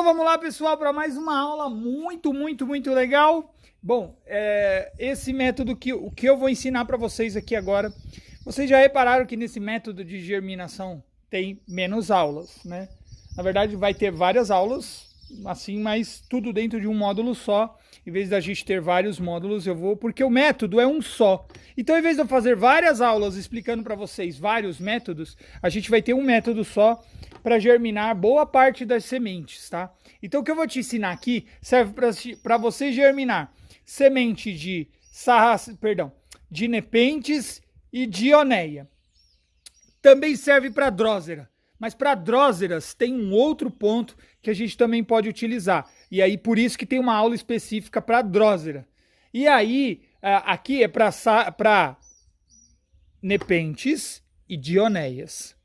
Então vamos lá, pessoal, para mais uma aula muito legal. Bom, esse método o que eu vou ensinar para vocês aqui agora, vocês já repararam que nesse método de germinação tem menos aulas, né? Na verdade vai ter várias aulas, assim, mas tudo dentro de um módulo só. Em vez da gente ter vários módulos, porque o método é um só. Então, em vez de eu fazer várias aulas explicando para vocês vários métodos, a gente vai ter um método só para germinar boa parte das sementes, tá? Então, o que eu vou te ensinar aqui serve para você germinar semente de nepentes e de onéia. Também serve para drósera. Mas para dróseras tem um outro ponto que a gente também pode utilizar. E aí por isso que tem uma aula específica para drósera. E aí aqui é para nepentes e dionéias.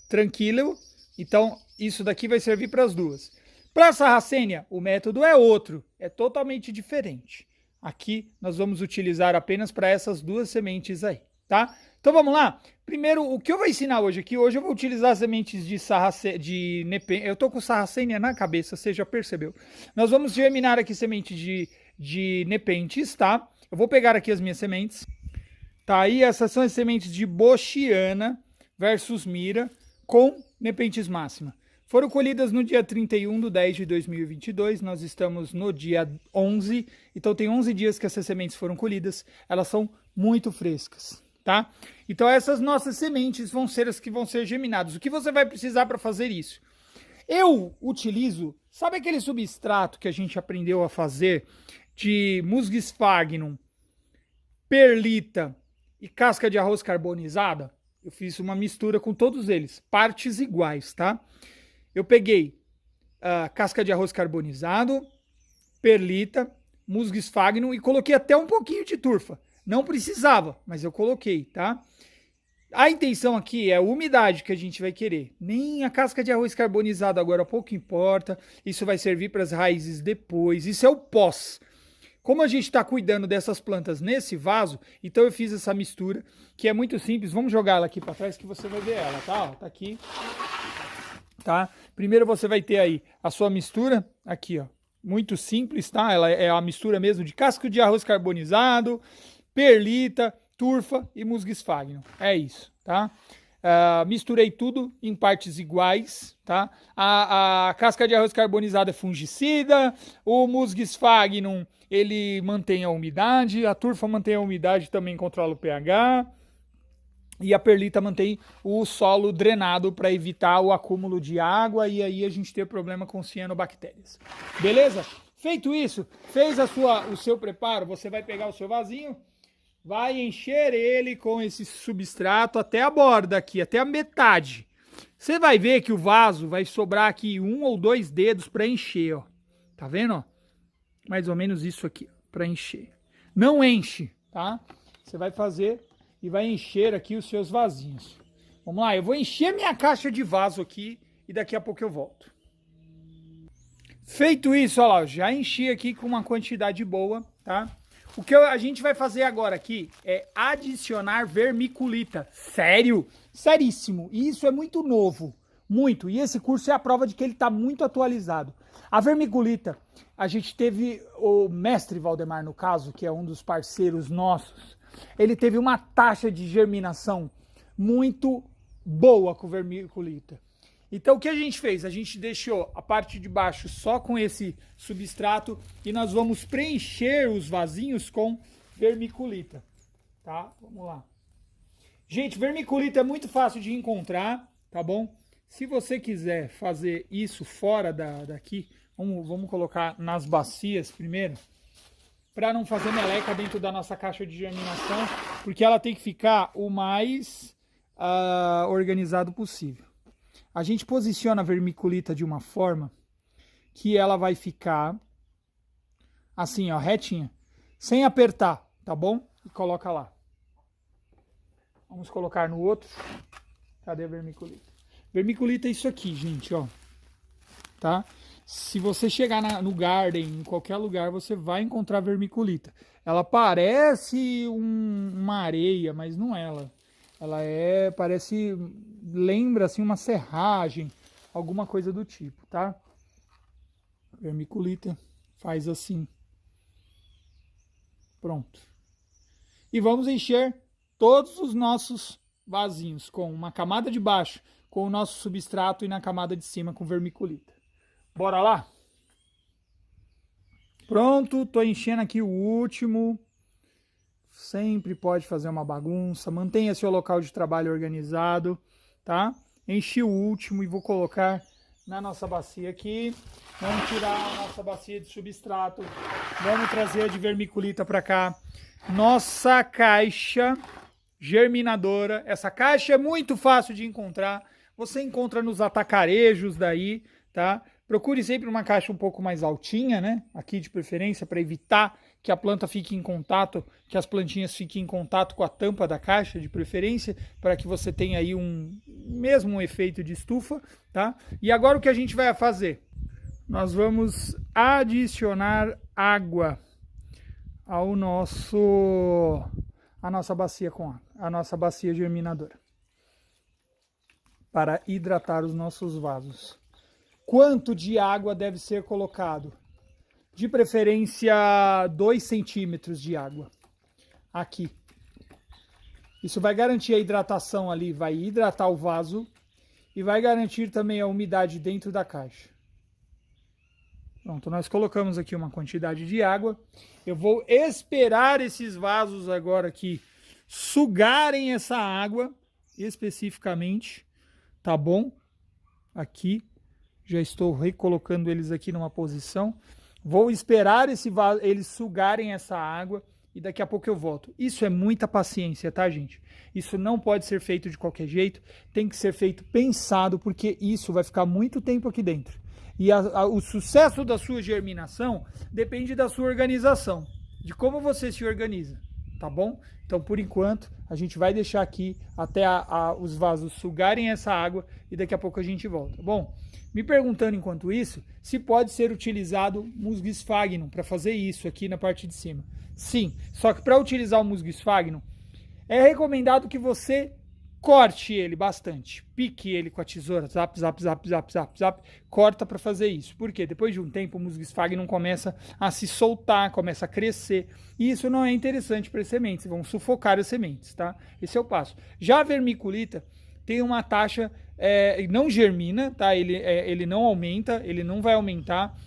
Tranquilo? Então isso daqui vai servir para as duas. Para sarracênia o método é outro, é totalmente diferente. Aqui nós vamos utilizar apenas para essas duas sementes aí, tá? Então vamos lá. Primeiro, o que eu vou ensinar hoje aqui? Hoje eu vou utilizar as sementes de nepente. Eu tô com sarracênia na cabeça, você já percebeu. Nós vamos germinar aqui sementes de nepentes, tá? Eu vou pegar aqui as minhas sementes. Tá aí, essas são as sementes de Bochiana versus Mira com nepentes máxima. Foram colhidas no dia 31/10/2022, nós estamos no dia 11, então tem 11 dias que essas sementes foram colhidas, elas são muito frescas. Tá? Então essas nossas sementes vão ser as que vão ser germinadas. O que você vai precisar para fazer isso? Eu utilizo, sabe aquele substrato que a gente aprendeu a fazer de musgo sphagnum, perlita e casca de arroz carbonizada? Eu fiz uma mistura com todos eles, partes iguais, tá? Eu peguei casca de arroz carbonizado, perlita, musgo sphagnum e coloquei até um pouquinho de turfa. Não precisava, mas eu coloquei, tá? A intenção aqui é a umidade que a gente vai querer. Nem a casca de arroz carbonizado agora pouco importa. Isso vai servir para as raízes depois. Isso é o pós. Como a gente está cuidando dessas plantas nesse vaso, então eu fiz essa mistura, que é muito simples. Vamos jogar ela aqui para trás que você vai ver ela, tá? Ó, tá aqui. Tá? Primeiro você vai ter aí a sua mistura, aqui, ó. Muito simples, tá? Ela é a mistura mesmo de casca de arroz carbonizado, perlita, turfa e musgo sphagnum. É isso, tá? Misturei tudo em partes iguais, tá? A casca de arroz carbonizado é fungicida, o musgo sphagnum, ele mantém a umidade, a turfa mantém a umidade, também controla o pH, e a perlita mantém o solo drenado para evitar o acúmulo de água e aí a gente ter problema com cianobactérias. Beleza? Feito isso, fez o seu preparo, você vai pegar o seu vasinho, vai encher ele com esse substrato até a borda aqui, até a metade. Você vai ver que o vaso vai sobrar aqui 1 ou 2 dedos para encher, ó. Tá vendo, ó? Mais ou menos isso aqui, para encher. Não enche, tá? Você vai fazer e vai encher aqui os seus vasinhos. Vamos lá, eu vou encher minha caixa de vaso aqui e daqui a pouco eu volto. Feito isso, ó lá, eu já enchi aqui com uma quantidade boa, tá? O que a gente vai fazer agora aqui é adicionar vermiculita. Sério? Seríssimo. E isso é muito novo. Muito. E esse curso é a prova de que ele está muito atualizado. A vermiculita, a gente teve o mestre Valdemar, no caso, que é um dos parceiros nossos. Ele teve uma taxa de germinação muito boa com vermiculita. Então o que a gente fez? A gente deixou a parte de baixo só com esse substrato e nós vamos preencher os vasinhos com vermiculita, tá? Vamos lá. Gente, vermiculita é muito fácil de encontrar, tá bom? Se você quiser fazer isso fora daqui, vamos colocar nas bacias primeiro, para não fazer meleca dentro da nossa caixa de germinação, porque ela tem que ficar o mais organizado possível. A gente posiciona a vermiculita de uma forma que ela vai ficar assim, ó, retinha, sem apertar, tá bom? E coloca lá. Vamos colocar no outro. Cadê a vermiculita? Vermiculita é isso aqui, gente, ó. Tá? Se você chegar no garden, em qualquer lugar, você vai encontrar vermiculita. Ela parece uma areia, mas não é ela. Ela lembra assim uma serragem, alguma coisa do tipo, tá? vermiculita, faz assim. Pronto. E vamos encher todos os nossos vasinhos com uma camada de baixo, com o nosso substrato e na camada de cima com vermiculita. Bora lá? Pronto, tô enchendo aqui o último. Sempre pode fazer uma bagunça, mantenha seu local de trabalho organizado, tá? Enchi o último e vou colocar na nossa bacia aqui. Vamos tirar a nossa bacia de substrato. Vamos trazer a de vermiculita para cá. Nossa caixa germinadora. Essa caixa é muito fácil de encontrar. Você encontra nos atacarejos daí, tá? Procure sempre uma caixa um pouco mais altinha, né? Aqui de preferência, para evitar que a planta fique em contato, que as plantinhas fiquem em contato com a tampa da caixa, de preferência, para que você tenha aí um efeito de estufa, tá? E agora o que a gente vai fazer? Nós vamos adicionar água ao a nossa bacia com água, a nossa bacia germinadora, para hidratar os nossos vasos. Quanto de água deve ser colocado? De preferência 2 centímetros de água aqui. Isso vai garantir a hidratação ali, vai hidratar o vaso e vai garantir também a umidade dentro da caixa. Pronto, nós colocamos aqui uma quantidade de água. Eu vou esperar esses vasos agora aqui sugarem essa água especificamente, tá bom? Aqui, já estou recolocando eles aqui numa posição. Vou esperar eles sugarem essa água e daqui a pouco eu volto. Isso é muita paciência, tá, gente? Isso não pode ser feito de qualquer jeito, tem que ser feito pensado, porque isso vai ficar muito tempo aqui dentro. E o sucesso da sua germinação depende da sua organização, de como você se organiza, tá bom? Então, por enquanto, a gente vai deixar aqui até os vasos sugarem essa água e daqui a pouco a gente volta. Bom, me perguntando enquanto isso, se pode ser utilizado musgo sphagnum para fazer isso aqui na parte de cima. Sim, só que para utilizar o musgo sphagnum, é recomendado que você corte ele bastante, pique ele com a tesoura, zap, zap, zap, zap, zap, zap, corta para fazer isso. Por quê? Depois de um tempo o musgo sphagnum começa a se soltar, começa a crescer, e isso não é interessante para as sementes, vão sufocar as sementes, tá? Esse é o passo. Já a vermiculita tem uma taxa, não germina, tá? Ele não aumenta, ele não vai aumentar.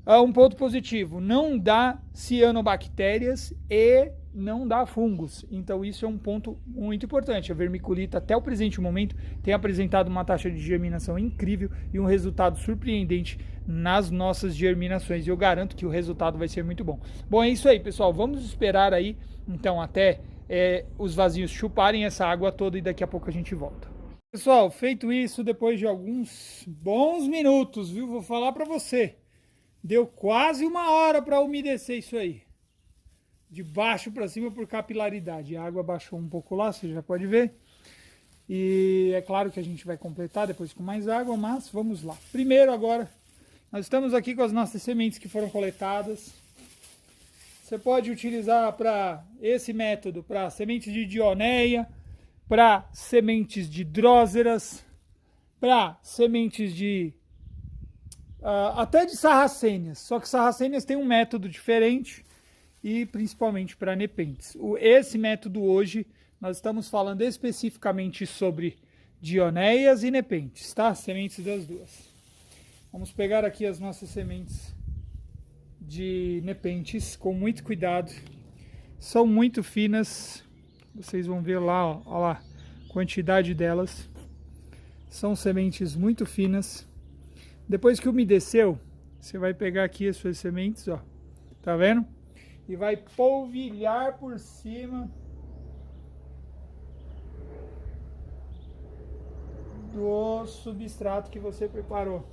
Um ponto positivo, não dá cianobactérias e não dá fungos. Então isso é um ponto muito importante. A vermiculita, até o presente momento, tem apresentado uma taxa de germinação incrível e um resultado surpreendente nas nossas germinações. E eu garanto que o resultado vai ser muito bom. Bom, é isso aí, pessoal. Vamos esperar aí, então, até os vasinhos chuparem essa água toda e daqui a pouco a gente volta. Pessoal, feito isso, depois de alguns bons minutos, viu? Vou falar para você. Deu quase 1 hora para umedecer isso aí. De baixo para cima por capilaridade. A água baixou um pouco lá, você já pode ver. E é claro que a gente vai completar depois com mais água, mas vamos lá. Primeiro agora, nós estamos aqui com as nossas sementes que foram coletadas. Você pode utilizar para esse método, para sementes de dioneia, para sementes de dróseras, para sementes de até de sarracênias, só que sarracênias tem um método diferente e principalmente para nepentes. Esse método hoje nós estamos falando especificamente sobre dioneias e nepentes, tá? Sementes das duas. Vamos pegar aqui as nossas sementes de nepentes com muito cuidado. São muito finas, vocês vão ver lá, ó lá, a quantidade delas. São sementes muito finas. Depois que umedeceu, você vai pegar aqui as suas sementes, ó, tá vendo? E vai polvilhar por cima do substrato que você preparou.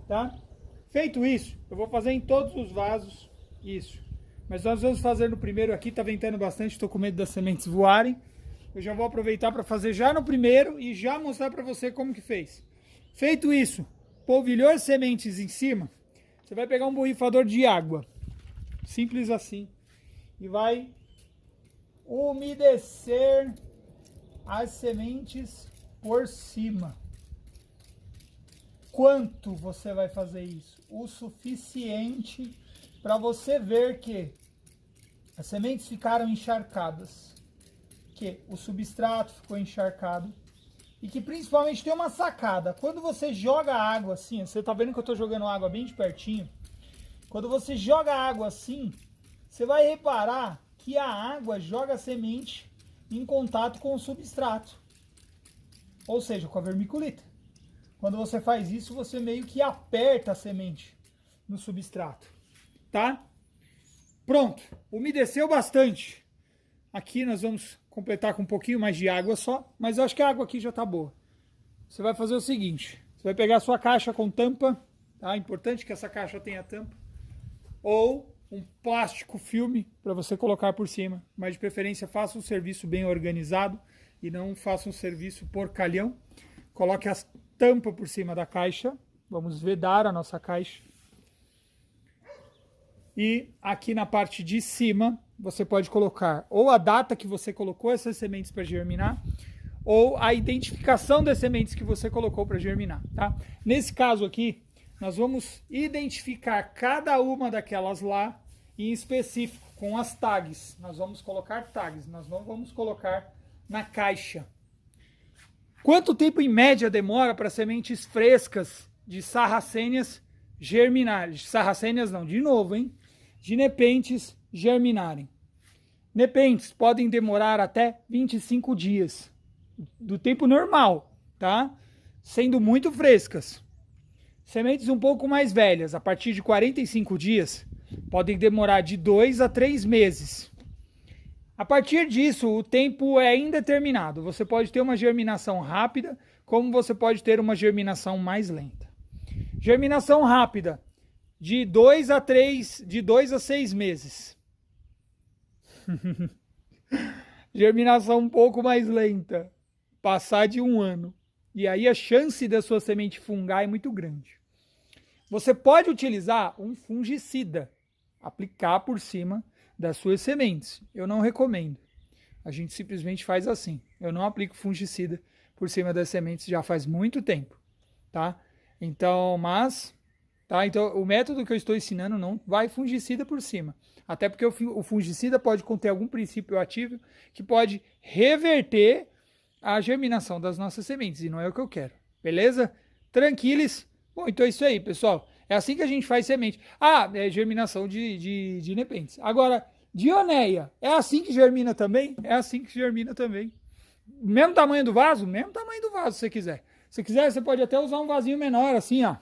Tá? Feito isso, eu vou fazer em todos os vasos isso. Mas nós vamos fazer no primeiro aqui, tá ventando bastante, estou com medo das sementes voarem. Eu já vou aproveitar para fazer já no primeiro e já mostrar para você como que fez. Feito isso, polvilhou as sementes em cima, você vai pegar um borrifador de água, simples assim, e vai umedecer as sementes por cima. Quanto você vai fazer isso? O suficiente para você ver que as sementes ficaram encharcadas, que o substrato ficou encharcado e que principalmente tem uma sacada. Quando você joga água assim, você tá vendo que eu tô jogando água bem de pertinho? Quando você joga água assim, você vai reparar que a água joga a semente em contato com o substrato, ou seja, com a vermiculita. Quando você faz isso, você meio que aperta a semente no substrato, tá? Pronto, umedeceu bastante. Aqui nós vamos completar com um pouquinho mais de água só, mas eu acho que a água aqui já tá boa. Você vai fazer o seguinte, você vai pegar a sua caixa com tampa, tá? Importante que essa caixa tenha tampa, ou um plástico filme para você colocar por cima, mas de preferência faça um serviço bem organizado e não faça um serviço porcalhão. Coloque as tampa por cima da caixa, vamos vedar a nossa caixa. E aqui na parte de cima, você pode colocar ou a data que você colocou essas sementes para germinar, ou a identificação das sementes que você colocou para germinar, tá? Nesse caso aqui, nós vamos identificar cada uma daquelas lá, em específico, com as tags. Nós vamos colocar tags, nós não vamos colocar na caixa. Quanto tempo em média demora para sementes frescas de sarracênias germinarem? Sarracênias não, de novo, hein? De nepentes germinarem. Nepentes podem demorar até 25 dias, do tempo normal, tá? Sendo muito frescas. Sementes um pouco mais velhas, a partir de 45 dias, podem demorar de 2 a 3 meses. A partir disso, o tempo é indeterminado. Você pode ter uma germinação rápida, como você pode ter uma germinação mais lenta. Germinação rápida, de 2 a 6 meses. Germinação um pouco mais lenta, passar de 1 ano. E aí a chance da sua semente fungar é muito grande. Você pode utilizar um fungicida, aplicar por cima das suas sementes. Eu não recomendo. A gente simplesmente faz assim. Eu não aplico fungicida por cima das sementes já faz muito tempo, tá? Então, então o método que eu estou ensinando não vai fungicida por cima. Até porque o fungicida pode conter algum princípio ativo que pode reverter a germinação das nossas sementes, e não é o que eu quero. Beleza? Tranquilos? Bom, então é isso aí, pessoal. É assim que a gente faz semente. É germinação de nepentes. Agora, dioneia, é assim que germina também? É assim que germina também. Mesmo tamanho do vaso? Mesmo tamanho do vaso, se você quiser. Se quiser, você pode até usar um vasinho menor, assim, ó.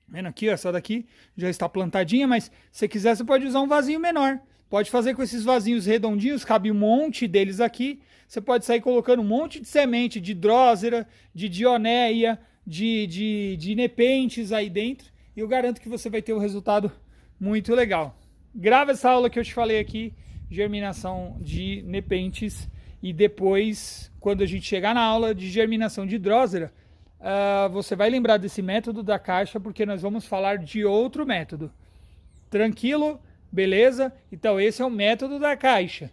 Vendo aqui, ó, essa daqui já está plantadinha, mas se quiser, você pode usar um vasinho menor. Pode fazer com esses vasinhos redondinhos, cabe um monte deles aqui. Você pode sair colocando um monte de semente de drósera, de dioneia, de nepentes aí dentro. E eu garanto que você vai ter um resultado muito legal. Grava essa aula que eu te falei aqui, germinação de nepentes. E depois, quando a gente chegar na aula de germinação de drósera, você vai lembrar desse método da caixa, porque nós vamos falar de outro método. Tranquilo? Beleza? Então esse é o método da caixa,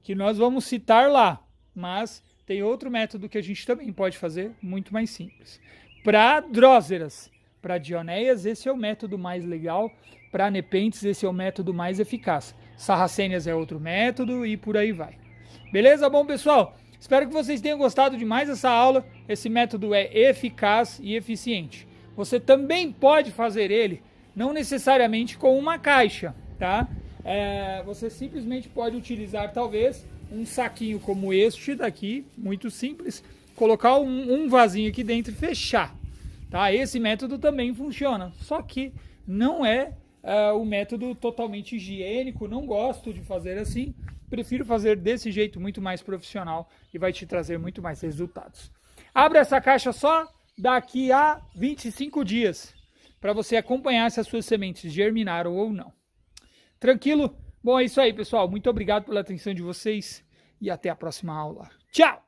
que nós vamos citar lá. Mas tem outro método que a gente também pode fazer, muito mais simples. Para dróseras, para dioneias, esse é o método mais legal. Para nepentes, esse é o método mais eficaz. Sarracênias é outro método e por aí vai. Beleza? Bom, pessoal, espero que vocês tenham gostado de mais essa aula. Esse método é eficaz e eficiente. Você também pode fazer ele, não necessariamente com uma caixa, tá? Você simplesmente pode utilizar, talvez, um saquinho como este daqui, muito simples, colocar um vasinho aqui dentro e fechar, tá? Esse método também funciona, só que não é o método totalmente higiênico, não gosto de fazer assim. Prefiro fazer desse jeito, muito mais profissional, e vai te trazer muito mais resultados. Abra essa caixa só daqui a 25 dias, para você acompanhar se as suas sementes germinaram ou não. Tranquilo? Bom, é isso aí, pessoal. Muito obrigado pela atenção de vocês e até a próxima aula. Tchau!